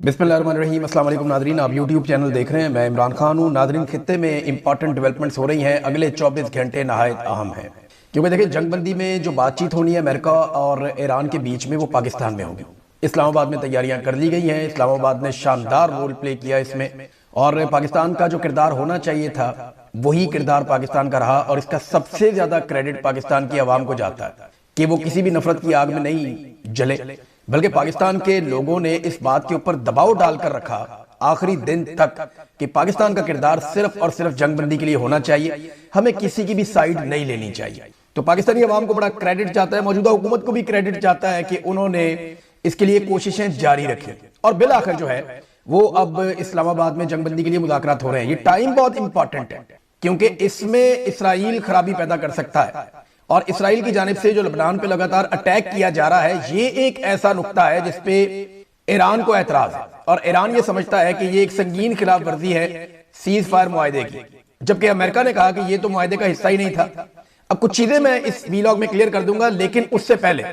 बिस्मिल्लाहिर्रहमानिर्रहीम। अस्सलाम वालेकुम नादरीन, आप यूट्यूब चैनल देख रहे हैं। मैं इमरान खान हूँ। नादरीन, खित्ते में इंपॉर्टेंट डेवलपमेंट्स हो रही हैं। अगले 24 घंटे नहायत अहम हैं, क्योंकि देखिए जंगबंदी में जो बातचीत होनी है अमेरिका और ईरान के बीच में, वो पाकिस्तान में होगी। इस्लामाबाद में तैयारियां कर ली गई हैं। इस्लामाबाद ने शानदार रोल प्ले किया इसमें, और पाकिस्तान का जो किरदार होना चाहिए था वही किरदार पाकिस्तान का रहा। और इसका सबसे ज्यादा क्रेडिट पाकिस्तान की आवाम को जाता है कि वो किसी भी नफरत की आग में नहीं जले, बल्कि पाकिस्तान के लोगों ने इस बात के ऊपर दबाव डालकर रखा आखिरी दिन तक कि पाकिस्तान का किरदार सिर्फ और सिर्फ जंगबंदी के लिए होना चाहिए, हमें किसी की भी साइड नहीं लेनी चाहिए। तो पाकिस्तानी अवाम को बड़ा क्रेडिट जाता है, मौजूदा हुकूमत को भी क्रेडिट जाता है कि उन्होंने इसके लिए कोशिशें जारी रखी। और बिल आखिर जो है वो अब इस्लामाबाद में जंगबंदी के लिए मुज़ाकरात हो रहे हैं। ये टाइम बहुत इंपॉर्टेंट है, क्योंकि इसमें इसराइल खराबी पैदा कर सकता है, और इसराइल की जानिब से जो लबनान पे लगातार अटैक किया जा रहा है, ये एक ऐसा नुक्ता है जिसपे ईरान को एतराज है। और ईरान ये समझता है कि ये एक संगीन खिलाफ वर्जी है सीज फायर मुआहदे की, जबकि अमेरिका ने कहा कि ये तो मुआहदे का हिस्सा ही नहीं था। अब कुछ चीजें मैं इस वीलॉग में क्लियर कर दूंगा, लेकिन उससे पहले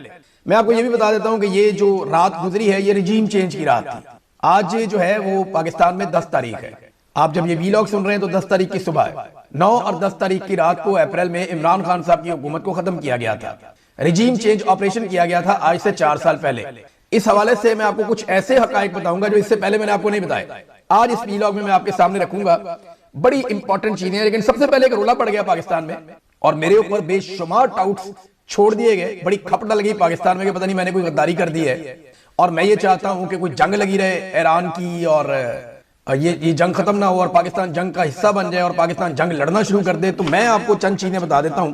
मैं आपको ये भी बता देता हूं कि ये जो रात गुजरी है ये रिजीम चेंज की रात थी। आज जो है वो पाकिस्तान में 10 तारीख है। आप जब ये वीलॉग सुन रहे हैं तो 10 तारीख की सुबह है। 9 और 10 तारीख की रात को अप्रैल में इमरान खान साहब की हुकूमत को खत्म किया गया था। रिजीम चेंज ऑपरेशन किया गया था आज से 4 साल पहले। इस हवाले से मैं आपको कुछ ऐसे हकायक बताऊंगा जो इससे पहले मैंने आपको नहीं बताया। आज इस वीलॉग में मैं आपके सामने रखूंगा। बड़ी इंपॉर्टेंट चीजें हैं, लेकिन सबसे पहले एक रोला पड़ गया पाकिस्तान में, और मेरे ऊपर बेशुमार डाउट्स छोड़ दिए गए। बड़ी खपट डल गई पाकिस्तान में कि पता नहीं मैंने कोई गद्दारी कर दी है, और मैं ये चाहता हूं कि कोई जंग लगी रहे ईरान की, और ये जंग खत्म ना हो और पाकिस्तान जंग का हिस्सा बन जाए और पाकिस्तान जंग लड़ना शुरू कर दे। तो मैं आपको चंद चीजें बता देता हूं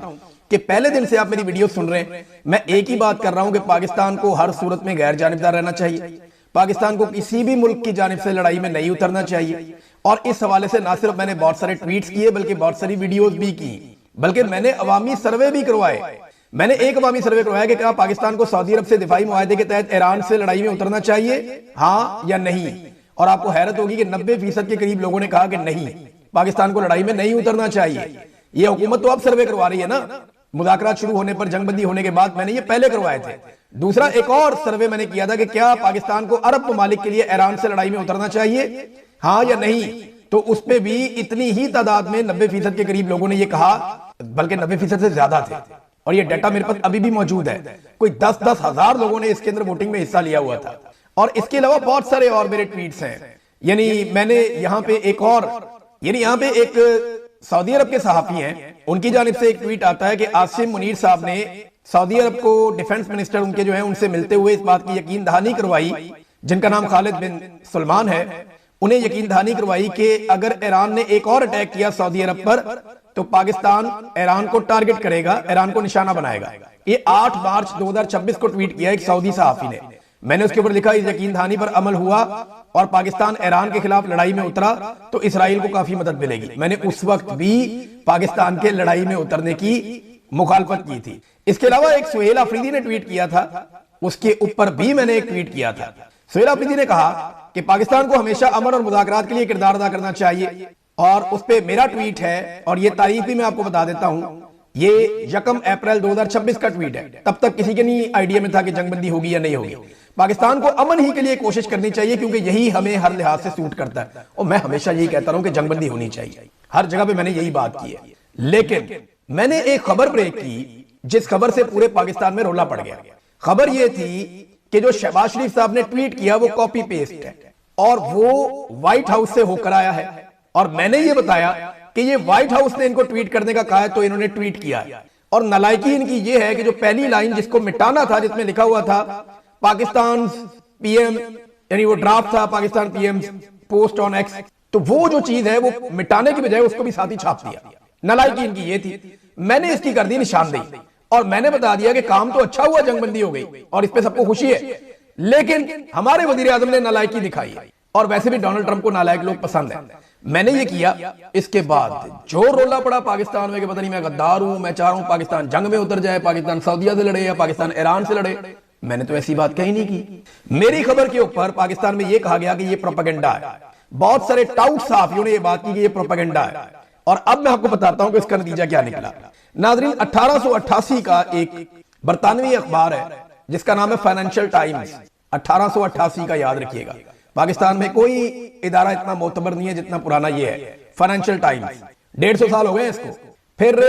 कि पहले दिन से आप मेरी वीडियो सुन रहे हैं, मैं एक ही बात कर रहा हूं कि पाकिस्तान को हर सूरत में गैर जानिबदार रहना चाहिए। पाकिस्तान को किसी भी मुल्क की जानिब से लड़ाई में नहीं उतरना चाहिए। और इस हवाले से ना सिर्फ मैंने बहुत सारे ट्वीट्स किए, बल्कि बहुत सारी वीडियोज भी की, बल्कि मैंने अवामी सर्वे भी करवाए। मैंने एक अवामी सर्वे करवाया कि क्या पाकिस्तान को सऊदी अरब से दिफाई मुआहदे के तहत ईरान से लड़ाई में उतरना चाहिए, हाँ या नहीं। और आपको हैरत होगी कि 90% के करीब लोगों ने कहा कि नहीं, पाकिस्तान को लड़ाई में नहीं उतरना चाहिए। ये हुकूमत तो अब सर्वे करवा रही है ना, मुज़ाकरात शुरू होने पर, जंगबंदी होने के बाद। मैंने ये पहले करवाए थे। दूसरा एक और सर्वे मैंने किया था कि क्या पाकिस्तान को अरब ममालिक के लिए ईरान से लड़ाई में उतरना चाहिए, हाँ या नहीं। तो उस पर भी इतनी ही तादाद में 90% के करीब लोगों ने ये कहा, बल्कि 90% से ज्यादा थे। और ये डाटा मेरे पास अभी भी मौजूद है। कोई 10-10 हजार लोगों ने इसके अंदर वोटिंग में हिस्सा लिया हुआ था। और इसके अलावा बहुत सारे और मेरे ट्वीट्स हैं। यानी मैंने यहाँ पे एक और, यानी यहाँ पे एक सऊदी अरब के सहाफी हैं, उनकी जानिब से एक ट्वीट आता है कि आसिम मुनीर साहब ने सऊदी अरब को डिफेंस मिनिस्टर उनके जो है उनसे मिलते हुए इस बात की यकीन दहानी करवाई, जिनका नाम खालिद बिन सलमान है, उन्हें यकीन दहानी करवाई कि अगर ईरान ने एक और अटैक किया सऊदी अरब पर तो पाकिस्तान ईरान को टारगेट करेगा, ईरान को निशाना बनाएगा। ये 8 मार्च 2026 को ट्वीट किया एक सऊदी सहाफी ने। मैंने उसके ऊपर लिखा, इस यकीन दहानी पर अमल हुआ और पाकिस्तान ईरान के खिलाफ लड़ाई में उतरा तो इसराइल को काफी मदद मिलेगी। मैंने उस वक्त भी पाकिस्तान के लड़ाई में उतरने की मुखालफत की थी। इसके अलावा एक सुहेल अफरीदी ने ट्वीट किया था, उसके ऊपर भी मैंने एक ट्वीट किया था। सुहेल अफरीदी ने कहा कि पाकिस्तान को हमेशा अमन और मुज़ाकरात के लिए किरदार अदा करना चाहिए, और उस पर मेरा ट्वीट है, और ये तारीख भी मैं आपको बता देता हूं। ये 1 अप्रैल 2026 का ट्वीट है। तब तक किसी के नहीं आइडिया में था कि जंगबंदी होगी या नहीं होगी। पाकिस्तान को अमन ही के लिए कोशिश करनी चाहिए, क्योंकि यही हमें हर लिहाज से सूट करता है। और मैं हमेशा यही कहता हूं कि जंगबंदी होनी चाहिए, हर जगह पे मैंने यही बात की है। लेकिन मैंने एक खबर ब्रेक की जिस खबर से पूरे पाकिस्तान में रोला पड़ गया। खबर यह थी कि जो शहबाज शरीफ साहब ने ट्वीट किया वो कॉपी पेस्ट है, और वो व्हाइट हाउस से होकर आया है। और मैंने ये बताया कि ये व्हाइट हाउस ने इनको ट्वीट करने का कहा है, तो इन्होंने ट्वीट किया है। और नालायकी इनकी ये है कि जो पहली लाइन जिसको मिटाना था, जिसमें लिखा हुआ था पाकिस्तान पीएम, यानी वो ड्राफ्ट था Pakistan PM post on x, तो वो जो चीज है वो मिटाने की बजाय उसको भी साथ ही छाप दिया। नालायकी इनकी ये थी। मैंने इसकी कर दी निशानदेही, और मैंने बता दिया कि काम तो अच्छा हुआ, जंगबंदी हो गई और इस पे सबको खुशी है, लेकिन हमारे वजीर आजम ने नालायकी दिखाई है। और वैसे भी डोनाल्ड ट्रंप को नालायक लोग पसंद है। मैंने ये किया। इसके बाद जो रोला पड़ा पाकिस्तान में कि पता नहीं मैं गद्दार हूं, मैं चाह रहा हूं पाकिस्तान जंग में उतर जाए, पाकिस्तान सऊदीया से लड़े या पाकिस्तान ईरान से लड़े, मैंने तो ऐसी बात कही नहीं की। मेरी खबर के ऊपर पाकिस्तान में यह कहा गया कि यह प्रोपेगेंडा है। बहुत सारे टाउट सहाफियों ने यह बात की कि यह प्रोपेगेंडा है। और अब मैं आपको बताता हूं कि इसका नतीजा क्या निकला। नाजरीन, 1888 का एक बरतानवी अखबार है जिसका नाम है फाइनेंशियल टाइम्स, 1888 का याद रखिएगा। पाकिस्तान में कोई इदारा इतना मोतबर नहीं है जितना पुराना ये है, फाइनेंशियल टाइम्स। 150 साल हो गए इसको। फिर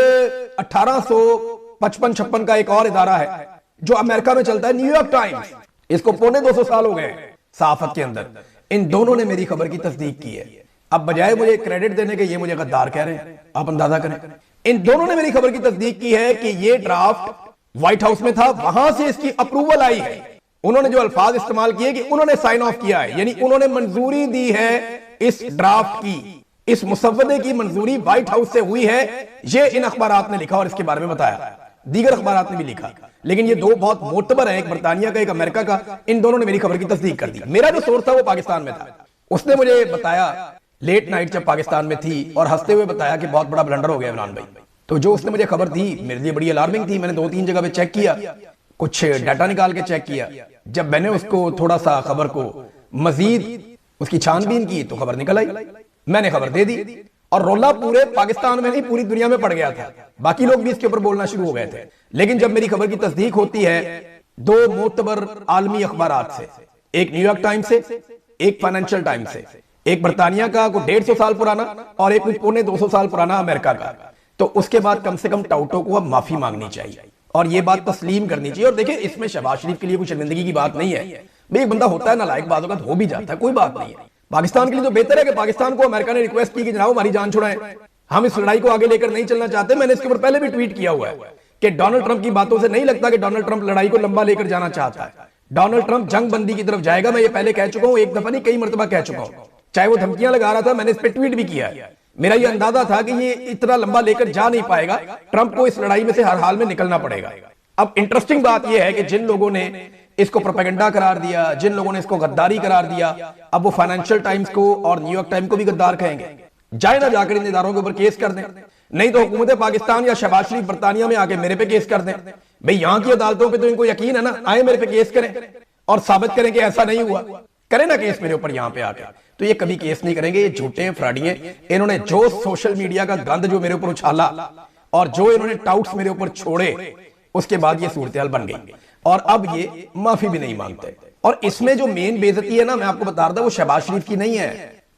1855-56 का एक और इदारा है जो अमेरिका में चलता है, न्यूयॉर्क टाइम्स। इसको पौने 200 साल हो गए सहाफत के अंदर। इन दोनों ने मेरी खबर की तस्दीक की है। अब बजाय मुझे क्रेडिट देने के ये मुझे गद्दार कह रहे हैं, आप अंदाजा करें। इन दोनों ने मेरी खबर की तस्दीक की है कि ये ड्राफ्ट व्हाइट हाउस में था, वहां से इसकी अप्रूवल आई है। उन्होंने जो अल्फाज इस्तेमाल किए कि उन्होंने साइन ऑफ किया है, यानी उन्होंने मंजूरी दी है इस ड्राफ्ट की, इस मुसव्वदे की मंजूरी व्हाइट हाउस से हुई है। ये इन अखबारात ने लिखा और इसके बारे में बताया, दीगर अखबारात ने भी लिखा। लेकिन ये दो बहुत मोतबर है, एक बरतानिया का एक अमेरिका का। इन दोनों ने मेरी खबर की तस्दीक कर दी। मेरा जो सोर्स था वो पाकिस्तान में था। उसने मुझे बताया लेट नाइट जब पाकिस्तान में थी, और हंसते हुए बताया कि बहुत बड़ा ब्लंडर हो गया इमरान भाई। तो जो उसने मुझे खबर दी मेरे लिए बड़ी अलार्मिंग थी। मैंने 2-3 जगह पे चेक किया, कुछ डाटा निकाल के चेक किया। जब मैंने उसको थोड़ा सा खबर को मजीद उसकी छानबीन की तो खबर निकल आई, मैंने खबर दे दी, और रोला पूरे पाकिस्तान में नहीं पूरी दुनिया में पड़ गया था। बाकी लोग भी इसके ऊपर बोलना शुरू हो गए थे। लेकिन जब मेरी खबर की तस्दीक होती है 2 मोतबर आलमी अखबारात से, एक न्यूयॉर्क टाइम्स से, एक फाइनेंशियल टाइम्स से, एक बरतानिया का को 150 साल पुराना और एक पौने 200 साल पुराना अमेरिका का, तो उसके बाद कम से कम टाउटो को अब माफी मांगनी चाहिए और ये बात तस्लीम करनी चाहिए। और देखिए, इसमें शहबाज शरीफ के लिए कोई शर्मिंदगी की बात नहीं है भाई। एक बंदा होता है ना लायक, बातों का हो भी जाता है, कोई बात नहीं है। पाकिस्तान के लिए तो बेहतर है कि पाकिस्तान को अमेरिका ने रिक्वेस्ट की कि जनाब हमारी जान छुड़ाएं, हम इस लड़ाई को आगे लेकर नहीं चलना चाहते। मैंने इसके ऊपर पहले भी ट्वीट किया हुआ है कि डोनाल्ड ट्रंप की बातों से नहीं लगता कि डोनाल्ड ट्रंप लड़ाई को लंबा लेकर जाना चाहता है। डोनाल्ड ट्रंप जंग बंदी की तरफ जाएगा। मैं ये पहले कह चुका हूं, एक दफा नहीं कई मरतबा कह चुका हूं। चाहे वो धमकियां लगा रहा था, मैंने इस पर ट्वीट भी किया है। मेरा ये अंदाजा था कि ये इतना लंबा लेकर जा नहीं पाएगा, ट्रंप को इस लड़ाई में से हर हाल में निकलना पड़ेगा। अब इंटरेस्टिंग बात यह है कि जिन लोगों ने इसको प्रोपेगेंडा करार दिया, जिन लोगों ने इसको गद्दारी करार दिया, अब वो फाइनेंशियल टाइम्स को और न्यूयॉर्क टाइम्स को भी गद्दार कहेंगे। जाए ना जाकर इन इदारों के ऊपर केस कर दें, नहीं तो हुकूमत पाकिस्तान या शहबाज शरीफ बरतानिया में आके मेरे पे केस कर दें। भाई यहां की अदालतों पे तो इनको यकीन है ना, आए मेरे पे केस करें और साबित करें कि ऐसा नहीं हुआ। करें ना केस मेरे ऊपर यहां पे आके। तो ये कभी केस नहीं करेंगे, ये झूठे फ्रॉडिये। इन्होंने जो सोशल मीडिया का गंद जो मेरे ऊपर उछाला और जो इन्होंने टाउट्स मेरे ऊपर छोड़े, उसके बाद ये सूरत-ए-हाल बन गई और अब ये माफी भी नहीं मांगते। और इसमें जो मेन बेइज्जती है ना, मैं आपको बता रहा था, वो शहबाज शरीफ की नहीं है,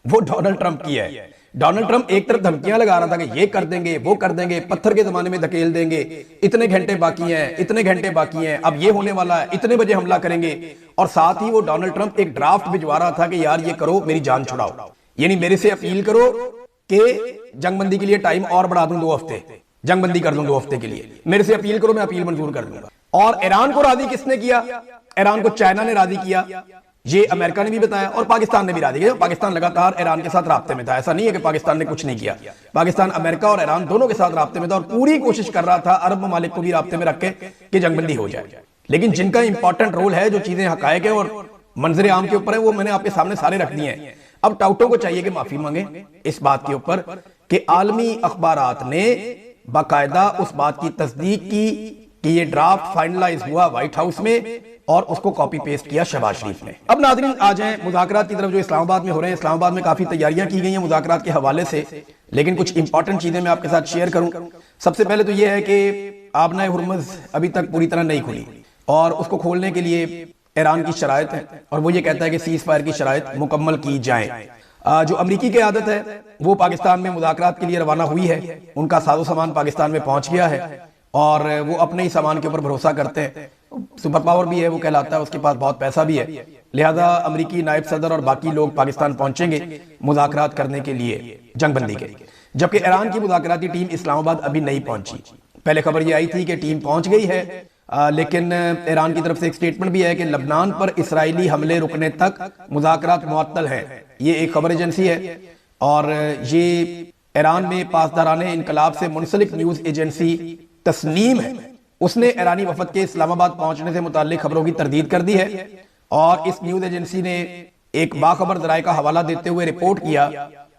वो डोनाल्ड ट्रंप की है। डोनाल्ड ट्रंप एक तरफ धमकियां लगा रहा था कि ये कर देंगे, वो कर देंगे, पत्थर के जमाने में धकेल देंगे, इतने घंटे बाकी हैं, इतने घंटे बाकी हैं, अब ये होने वाला है, इतने बजे हमला करेंगे। और साथ ही वो डोनाल्ड ट्रंप एक ड्राफ्ट भिजवा रहा था कि यार ये करो, मेरी जान छुड़ाओ, यानी मेरे से अपील करो कि जंगबंदी के लिए टाइम और बढ़ा दूं 2 हफ्ते, जंगबंदी कर दूं 2 हफ्ते के लिए, मेरे से अपील करो, मैं अपील मंजूर कर दूंगा। और ईरान को राजी किसने किया? ईरान को चाइना ने राजी किया, ये अमेरिका ने भी बताया और पाकिस्तान ने भी राजी किया। पाकिस्तान लगातार ईरान के साथ राब्ते में था, ऐसा नहीं है कि पाकिस्तान ने कुछ नहीं किया। पाकिस्तान अमेरिका और ईरान दोनों के साथ राब्ते में था और पूरी कोशिश कर रहा था अरब ममालिक को भी राब्ते में रख के कि जंगबंदी हो जाए। लेकिन जिनका इंपॉर्टेंट रोल है, जो चीजें हकायक है और मंजर आम के ऊपर है, वो मैंने आपके सामने सारे रख दिए हैं। अब टाउटों को चाहिए कि माफी मांगे इस बात के ऊपर कि आलमी अखबारात ने बाकायदा उस बात की तस्दीक की कि ये ड्राफ्ट फाइनलाइज हुआ व्हाइट हाउस में और उसको कॉपी पेस्ट किया शहबाज शरीफ ने। अब नाज़रीन आ जाएं मुज़ाकरात की तरफ जो इस्लामाबाद में हो रहे हैं। इस्लामाबाद में काफी तैयारियां की गई हैं मुज़ाकरात के हवाले से, लेकिन कुछ इंपॉर्टेंट चीजें मैं आपके साथ शेयर करूं। सबसे पहले तो यह है कि आबना हुर्मुज़ अभी तक पूरी तरह नहीं खुली और उसको खोलने के लिए ईरान की शराइत है और वो ये कहता है कि सीज फायर की शराइत मुकम्मल की जाए। जो अमरीकी की आदत है वो पाकिस्तान में मुज़ाकरात के लिए रवाना हुई है, उनका साजो सामान पाकिस्तान में पहुंच गया है और वो अपने ही सामान के ऊपर भरोसा करते हैं। सुपर पावर भी है, वो कहलाता है, उसके पास बहुत पैसा भी है, लिहाजा अमरीकी नायब सदर और बाकी लोग पाकिस्तान पहुंचेंगे मुज़ाकरात करने के लिए जंगबंदी के। जबकि ईरान की मुज़ाकराती टीम इस्लामाबाद अभी नहीं पहुंची। पहले खबर ये आई थी कि टीम पहुंच गई है, लेकिन ईरान की तरफ से एक स्टेटमेंट भी है कि लबनान पर इसराइली हमले रुकने तक मुज़ाकरात मुअत्तल है। ये एक खबर एजेंसी है और ये ईरान में पासदाराने इनकलाब से मुंसलिक न्यूज एजेंसी तस्नीम है, उसने ईरानी वफद के इस्लामाबाद पहुंचने से मुताल्लिक खबरों की तरदीद कर दी है और इस न्यूज एजेंसी ने एक बाखबर जराये का हवाला देते हुए रिपोर्ट किया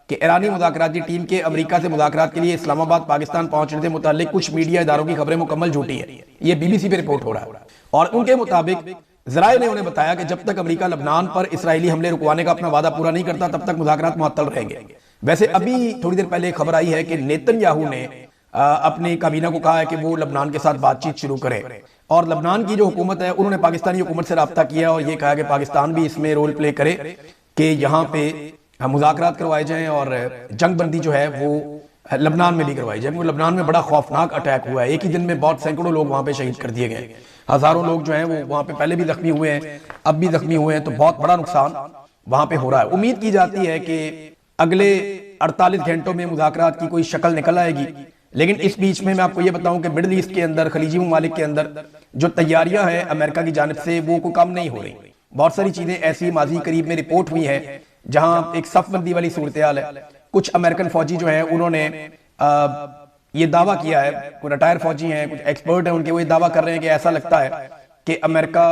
कि ईरानी मुज़ाकराती टीम के अमेरिका से मुज़ाकरात के लिए इस्लामाबाद पाकिस्तान पहुंचने से मुताल्लिक कुछ मीडिया इदारों की खबरें मुकम्मल झूठी है। ये BBC पे रिपोर्ट हो रहा है और उनके मुताबिक जराये ने उन्हें बताया कि जब तक अमेरिका लबनान पर इसराइली हमले रुकवाने का अपना वादा पूरा नहीं करता तब तक मुज़ाकरात मुअत्तल रहेंगे। वैसे अभी थोड़ी देर पहले खबर आई है कि नेतन्याहू ने अपनी काबीना को कहा है कि वो लबनान के साथ बातचीत शुरू करे और लबनान की जो हुकूमत है उन्होंने पाकिस्तानी हुकूमत से राब्ता किया और ये कहा कि पाकिस्तान भी इसमें रोल प्ले करे कि यहाँ पे मुज़ाकरात करवाए जाएं और जंग बंदी जो है वो लबनान में भी करवाई जाए। क्योंकि लबनान में बड़ा खौफनाक अटैक हुआ है, एक ही दिन में बहुत सैकड़ों लोग वहाँ पे शहीद कर दिए गए, हजारों लोग जो हैं वो वहाँ पे पहले भी जख्मी हुए हैं, अब भी जख्मी हुए हैं, तो बहुत बड़ा नुकसान वहाँ पे हो रहा है। उम्मीद की जाती है कि अगले 48 घंटों में मुज़ाकरात की कोई शक्ल निकल आएगी, लेकिन इस बीच में मैं आपको ये बताऊं कि मिडिल ईस्ट के अंदर, खलीजी ममालिक के अंदर जो तैयारियां हैं अमेरिका की जानिब से वो कोई कम नहीं हो रही। बहुत सारी चीजें ऐसी माजी करीब में रिपोर्ट हुई हैं जहां एक सफबंदी वाली सूरत हाल है। कुछ अमेरिकन फौजी जो है उन्होंने ये दावा किया है, कुछ रिटायर फौजी हैं, कुछ एक्सपर्ट हैं उनके, वो ये दावा कर रहे हैं कि ऐसा लगता है कि अमेरिका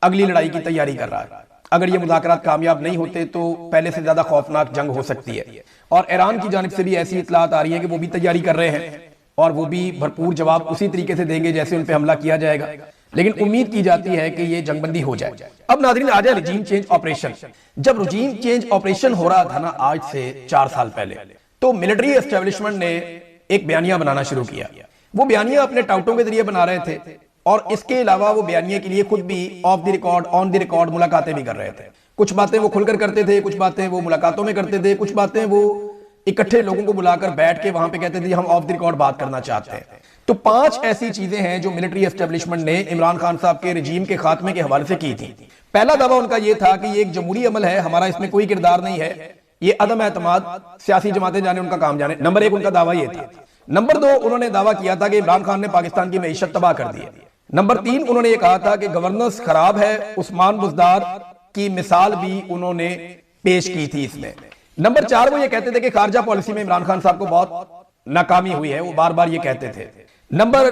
अगली लड़ाई की तैयारी कर रहा है। अगर ये मुज़ाकरात कामयाब नहीं होते तो पहले से ज्यादा खौफनाक जंग हो सकती है। और ईरान की जानिब से भी ऐसी इतलात आ रही है कि वो भी तैयारी कर रहे हैं और वो भी भरपूर जवाब उसी तरीके से देंगे जैसे उन पे हमला किया जाएगा। लेकिन उम्मीद की जाती है कि ये जंगबंदी हो जाए। अब नाज़रीन आ जाए रिजीम चेंज ऑपरेशन। जब रिजीम चेंज ऑपरेशन हो रहा था ना आज से 4 साल पहले, तो मिलिट्री एस्टेब्लिशमेंट ने एक बयानिया बनाना शुरू किया। वो बयानिया अपने टाउटों के जरिए बना रहे थे और इसके अलावा वो बयानिया के लिए खुद भी of the record, on the record मुलाकातें भी कर रहे थे। कुछ बातें वो खुलकर करते थे, कुछ बातें वो मुलाकातों में करते थे, कुछ बातें वो इकट्ठे लोगों को बुलाकर बैठ के वहां पे कहते थे हम ऑफ द रिकॉर्ड बात करना चाहते हैं। तो 5 ऐसी चीजें हैं जो मिलिट्री एस्टेब्लिशमेंट ने इमरान खान साहब के रिजीम के खात्मे के हवाले से की थी। पहला दावा उनका यह था कि ये एक जमहूरी अमल है, हमारा इसमें कोई किरदार नहीं है, ये अदम एतमाद, सियासी जमातें जाने उनका काम जाने। नंबर 1 उनका दावा यह था। नंबर 2 उन्होंने दावा किया था कि इमरान खान ने पाकिस्तान की मईशत तबाह कर दी है। नंबर 3 उन्होंने ये कहा था कि गवर्नेंस खराब है, उस्मान बुज़दार की मिसाल भी उन्होंने पेश की थी इसमें। नंबर 4 वो ये कहते थे कि खारजा पॉलिसी में इमरान खान साहब को बहुत नाकामी हुई है, वो बार बार ये कहते थे। नंबर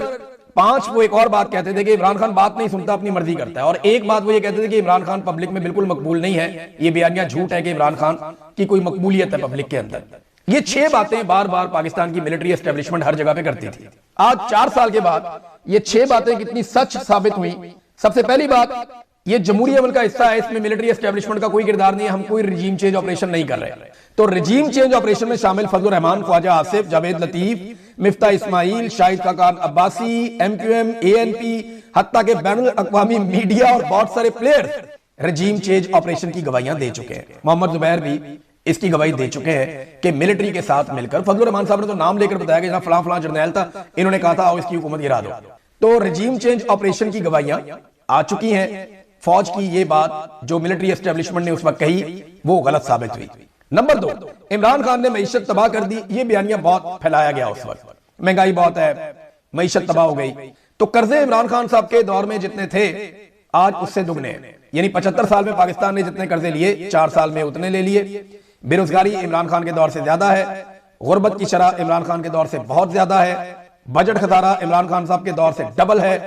5 वो एक और बात कहते थे कि इमरान खान बात नहीं सुनता, अपनी मर्जी करता है। और एक बात वो ये कहते थे कि इमरान खान पब्लिक में बिल्कुल मकबूल नहीं है, ये बयानिया झूठ है कि इमरान खान की कोई मकबूलियत है पब्लिक के अंदर। ये 6 बातें बार बार पाकिस्तान की मिलिट्री एस्टेब्लिशमेंट हर जगह पे करती थी। आज 4 साल के बाद ये 6 बातें कितनी सच साबित हुई। सबसे पहली बात, ये जमहूरी अमल का हिस्सा है, इसमें मिलिट्री एस्टेब्लिशमेंट का कोई किरदार नहीं है, हम कोई रिजीम चेंज ऑपरेशन नहीं कर रहे। तो रिजीम चेंज ऑपरेशन में शामिल फजलुर रहमान, ख्वाजा आसिफ, जावेद लतीफ, मिफ्ता इस्माइल, शाहिद खाकान अब्बासी, MQM, ANP, हत्ता के बैनुल अक़वामी मीडिया और बहुत सारे प्लेयर्स रिजीम चेंज ऑपरेशन की गवाहियां दे चुके हैं। मोहम्मद जुबैर भी इसकी गवाही दे चुके हैं कि मिलिट्री के साथ मिलकर, फजलुर रहमान साहब ने तो नाम लेकर बताया कि फलां फलां जर्नैल था, इन्होंने कहा था आओ इसकी हुकूमत गिरा दो। तो रिजीम चेंज ऑपरेशन की गवाहियां आ चुकी हैं। फौज की ये बात जो मिलिट्री एस्टेब्लिशमेंट ने उस वक्त कही वो गलत साबित हुई। नंबर 2, इमरान खान ने मईशत तबाह कर दी, ये बयानिया बहुत फैलाया गया उस वक्त। महंगाई बहुत है, मईशत तबाह हो गई। तो कर्जे इमरान खान साहब के दौर में जितने थे आज उससे दुगने हैं, यानी 75 साल में पाकिस्तान ने जितने कर्जे लिए 4 साल में उतने ले लिए। बेरोजगारी इमरान खान के दौर से ज्यादा है, गुर्बत की शरह इमरान खान के दौर से बहुत ज्यादा है, बजट खसारा इमरान खान साहब के दौर से डबल है,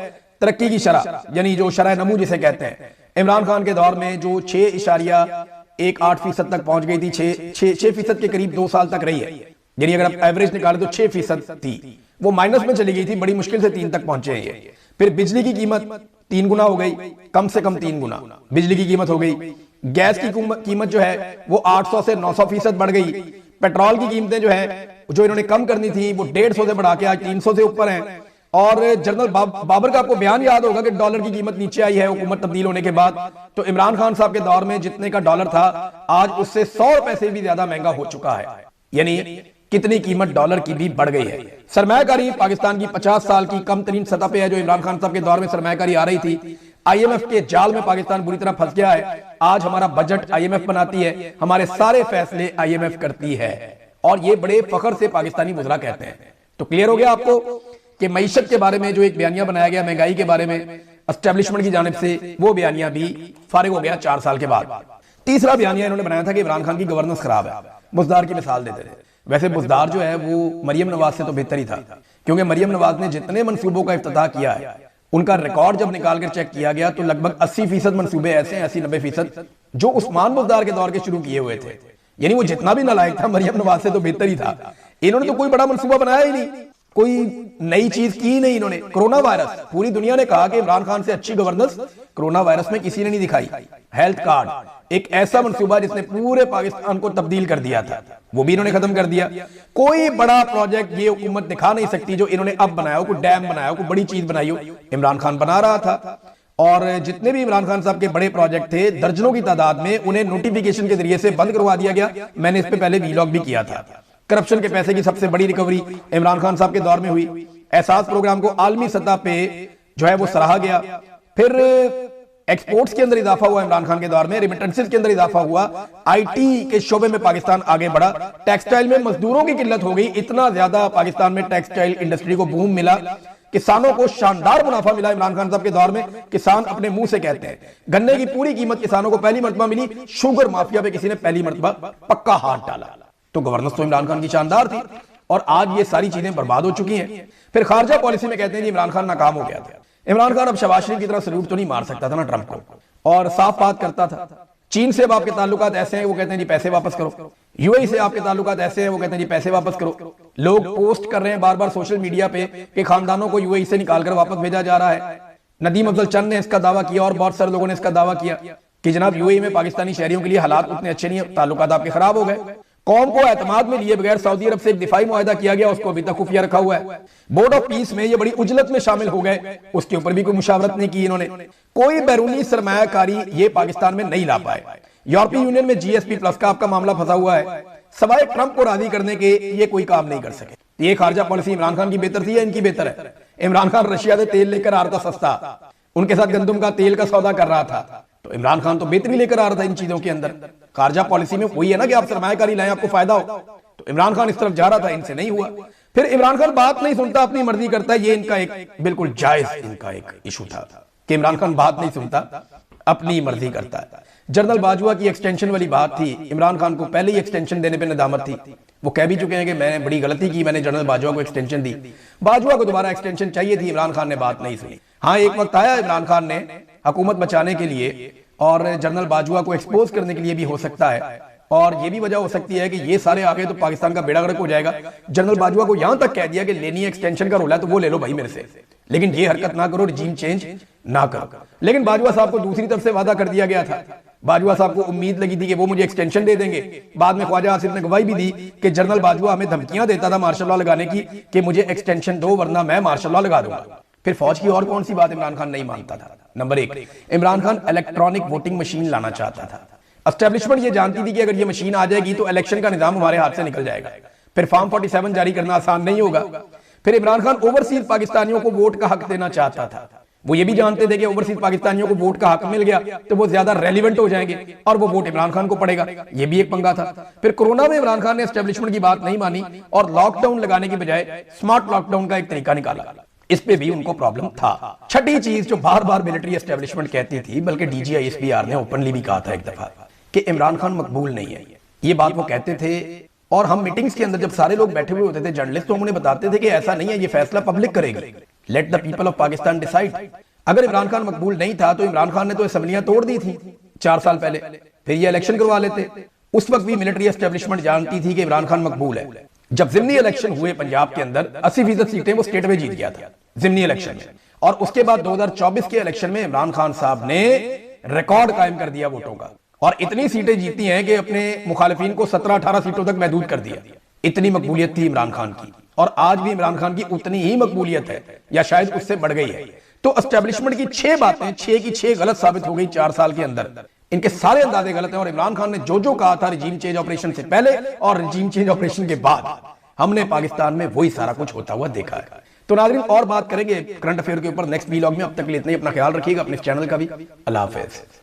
तरक्की की शरह यानी जो शरह नमू जिसे कहते हैं इमरान खान के दौर में जो 6.18% तक पहुंच गई थी, 6% के करीब 2 साल तक रही है। यानी अगर आप एवरेज निकालें तो 6% थी, वो माइनस में चली गई थी, बड़ी मुश्किल से 3 तक पहुंचे हैं ये। फिर बिजली की कीमत 3 गुना हो गई, कम से कम 3 गुना बिजली की कीमत हो गई। गैस की कीमत जो है वो 800 से 900% बढ़ गई। पेट्रोल की कीमतें जो है जो इन्होंने कम करनी थी वो 150 से बढ़ा के आज 300 से ऊपर हैं। और जनरल बाबर का आपको बयान याद होगा कि डॉलर की कीमत नीचे आई है हुकूमत तब्दील होने के बाद। तो इमरान खान साहब के दौर में जितने का डॉलर था आज उससे 100 रुपए से भी ज्यादा महंगा हो चुका है, यानी कितनी कीमत डॉलर की भी बढ़ गई है। सरमायाकारी पाकिस्तान की 50 साल की कम तरीन सतह पे है। जो इमरान खान साहब के दौर में सरमायाकारी आ रही थी, IMF के जाल में पाकिस्तान बुरी तरह फंस गया है। आज हमारा बजट IMF बनाती है, हमारे सारे फैसले IMF करती है और ये बड़े फख्र से पाकिस्तानी मुजरा कहते हैं। तो क्लियर हो गया आपको कि मईशत के बारे में जो एक बयानिया बनाया गया महंगाई के बारे में एस्टेब्लिशमेंट की जानिब से, वो बयानिया भी फारिग हो गया 4 साल के बाद। तीसरा बयानिया इन्होंने बनाया था कि इमरान खान की गवर्नेंस खराब है। बुज़दार की मिसाल देते थे। वैसे बुज़दार जो है वो मरियम नवाज से तो बेहतर ही था, क्योंकि मरियम नवाज ने जितने मनसूबों का इफ्तिताह किया है उनका रिकॉर्ड जब निकाल कर चेक किया गया तो लगभग 80% मनसूबे ऐसे हैं, 80-90% जो उस्मान बुज़दार के दौर के शुरू किए हुए थे। यानी वो जितना भी नालायक था मरियम नवाज से तो बेहतर ही था। इन्होंने तो कोई बड़ा मनसूबा बनाया ही नहीं, कोई नई चीज की नहीं इन्होंने। कोरोना वायरस, पूरी दुनिया ने कहा कि इमरान खान से अच्छी गवर्नेंस कोरोना वायरस में किसी ने नहीं दिखाई। हेल्थ कार्ड एक ऐसा मंसूबा जिसने पूरे पाकिस्तान को तब्दील कर दिया था, वो भी इन्होंने खत्म कर दिया। कोई बड़ा प्रोजेक्ट ये हुकूमत दिखा नहीं सकती जो इन्होंने अब बनाया हो, कोई डैम बनाया हो, कोई बड़ी चीज बनाई हो, इमरान खान बना रहा था। और जितने भी इमरान खान साहब के बड़े प्रोजेक्ट थे दर्जनों की तादाद में उन्हें नोटिफिकेशन के जरिए से बंद करवा दिया गया। मैंने इस पे पहले वीलॉग भी किया था। करप्शन के पैसे की सबसे बड़ी रिकवरी इमरान खान साहब के दौर में हुई। एहसास प्रोग्राम को आलमी सतह पे जो है वो सराहा गया। फिर एक्सपोर्ट्स के अंदर इजाफा हुआ इमरान खान के दौर में, रिमिटेंसेस के अंदर इजाफा हुआ, आईटी के शोबे में पाकिस्तान आगे बढ़ा, टेक्सटाइल में मजदूरों की किल्लत हो गई, इतना ज्यादा पाकिस्तान में टेक्सटाइल इंडस्ट्री को बूम मिला, किसानों को शानदार मुनाफा मिला इमरान खान साहब के दौर में। किसान अपने मुंह से कहते हैं गन्ने की पूरी कीमत किसानों को पहली मर्तबा मिली, शुगर माफिया पे किसी ने पहली मर्तबा पक्का हाथ डाला। तो गवर्नेंस तो इमरान खान की शानदार थी और आज ये सारी चीजें बर्बाद हो चुकी हैं। फिर खारजा पॉलिसी में कहते हैं इमरान खान नाकाम हो गया था। इमरान खान अब शहबाज शरीफ की तरह सल्यूट तो नहीं मार सकता था ना ट्रंप को, और साफ बात करता था। चीन से अब आपके ताल्लुकात ऐसे हैं, वो कहते हैं जी पैसे वापस करो। यूएई से आपके ताल्लुकात ऐसे हैं, वो कहते हैं जी पैसे वापस करो। लोग पोस्ट कर रहे हैं बार बार सोशल मीडिया पे कि खानदानों को यूएई से निकालकर वापस भेजा जा रहा है। नदीम अफजल चंद ने इसका दावा किया और बहुत सारे लोगों ने इसका दावा किया कि जनाब यूएई में पाकिस्तानी शहरियों के लिए हालात उतने अच्छे नहीं है, ताल्लुकात आपके खराब हो गए। कौम को एतमाद में लिए बगैर सऊदी अरब से एक दिफाई मुआहदा किया गया, उसको अभी तक खुफिया रखा हुआ है। बोर्ड ऑफ पीस में ये बड़ी उजलत में शामिल हो गए, उसके ऊपर भी कोई मुशावरत नहीं की इन्होंने। कोई बैरूनी सरमायाकारी ये पाकिस्तान में नहीं ला पाए। यूरोपीय यूनियन में जीएसपी प्लस का आपका मामला फंसा हुआ है, सवाए ट्रंप को राजी करने के ये कोई काम नहीं कर सके। ये खारजा पॉलिसी इमरान खान की बेहतर थी या इनकी बेहतर है? इमरान खान रशिया से तेल लेकर आ रहा था सस्ता, उनके साथ गंदम का तेल का सौदा कर रहा था, तो इमरान खान तो बेहतरी लेकर आ रहा था इन चीजों के अंदर। खारजा पॉलिसी में वही है ना कि आप सरमायाकारी लाएं, आपको फायदा हो, तो इमरान खान इस तरफ जा रहा था, इनसे नहीं हुआ। फिर इमरान खान बात नहीं सुनता, अपनी मर्जी करता है, ये इनका एक बिल्कुल जायज इनका एक इशू था कि इमरान खान बात नहीं सुनता, अपनी मर्जी करता है। जनरल बाजवा की एक्सटेंशन वाली बात थी, इमरान खान को पहले ही एक्सटेंशन देने पे नदामत थी। वो कह भी चुके हैं कि मैंने बड़ी गलती की, मैंने जनरल बाजवा को एक्सटेंशन दी। बाजवा को दोबारा एक्सटेंशन चाहिए थी, इमरान खान ने बात नहीं सुनी। हाँ, एक वक्त आया इमरान खान ने हुकूमत बचाने के लिए और जनरल बाजवा को एक्सपोज करने के लिए भी हो सकता है, और ये भी वजह हो सकती है कि ये सारे आ गए तो पाकिस्तान का बेड़ा गर्क हो जाएगा। जनरल बाजवा को यहां तक कह दिया कि लेनी एक्सटेंशन का रोला है तो वो ले लो भाई मेरे से, लेकिन ये हरकत ना करो, रिजीम चेंज ना करो। लेकिन बाजवा साहब को दूसरी तरफ से वादा कर दिया गया था। बाजवा साहब को उम्मीद लगी थी कि वो मुझे एक्सटेंशन दे देंगे। बाद में ख्वाजा आसिफ ने गवाही भी दी कि जनरल बाजवा हमें धमकियां देता था मार्शल लॉ लगाने की कि मुझे एक्सटेंशन दो वरना मैं मार्शल लॉ लगा दूंगा। फिर फौज की और कौन सी बात इमरान खान नहीं मानता था? नंबर एक, Imran Khan electronic voting machine लाना चाहता था। एस्टेब्लिशमेंट ये जानती थी कि अगर ये मशीन आ जाएगी तो इलेक्शन का निजाम हमारे हाथ से निकल जाएगा, फिर फॉर्म 47 जारी करना आसान नहीं होगा। फिर इमरान खान ओवरसीज पाकिस्तानियों को वोट का हक देना चाहता था। वो ये भी जानते थे कि ओवरसीज पाकिस्तानियों को वोट का हक मिल गया तो वो ज्यादा रेलिवेंट हो जाएंगे और वो वोट इमरान खान को पड़ेगा, ये भी एक पंगा था। फिर कोरोना में इमरान खान ने एस्टेब्लिशमेंट की बात नहीं मानी और लॉकडाउन लगाने की बजाय स्मार्ट लॉकडाउन का एक तरीका निकाला, इस पे भी उनको प्रॉब्लम था। छठी चीज जो बार बार मिलिट्री एस्टेब्लिशमेंट कहती थी, बल्कि DGISPR ने ओपनली भी कहा था एक दफा कि इमरान खान मकबूल नहीं है, ये बात वो कहते थे। और हम मीटिंग्स के अंदर जब सारे लोग बैठे हुए होते थे जर्नलिस्ट, तो हम उन्हें बताते थे कि ऐसा नहीं है, ये फैसला पब्लिक करेगी, let the people of Pakistan decide. अगर इमरान खान मकबूल नहीं था तो इमरान खान ने तो असेंबलियां तोड़ दी थी 4 साल पहले, फिर ये इलेक्शन करवा लेते। उस वक्त भी मिलिट्री एस्टेब्लिशमेंट जानती थी कि इमरान खान मकबूल है। जब जिमनी इलेक्शन हुए पंजाब के अंदर 80% सीटें वो स्टेट में जीत गया था जिमनी इलेक्शन में, और उसके बाद 2024 के इलेक्शन में इमरान खान साहब ने रिकॉर्ड कायम कर दिया वोटों का, और इतनी सीटें जीती हैं कि अपने मुखालिफिन को 17-18 सीटों तक महदूद कर दिया। इतनी मकबूलियत थी इमरान खान की, और आज भी इमरान खान की उतनी ही मकबूलियत है या शायद उससे बढ़ गई है। तो एस्टेब्लिशमेंट की 6 बातें 6 की 6 गलत साबित हो गई 4 साल के अंदर। इनके सारे अंदाजे गलत हैं, और इमरान खान ने जो जो कहा था रिजीम चेंज ऑपरेशन से पहले और रिजीम चेंज ऑपरेशन के बाद, हमने पाकिस्तान में वही सारा कुछ होता हुआ देखा है। तो नाज़रीन, और बात करेंगे करंट अफेयर के ऊपर नेक्स्ट वीलॉग में। अब तक के लिए इतना ही, अपना ख्याल रखिएगा, अपने चैनल का भी। अल्लाह हाफिज़।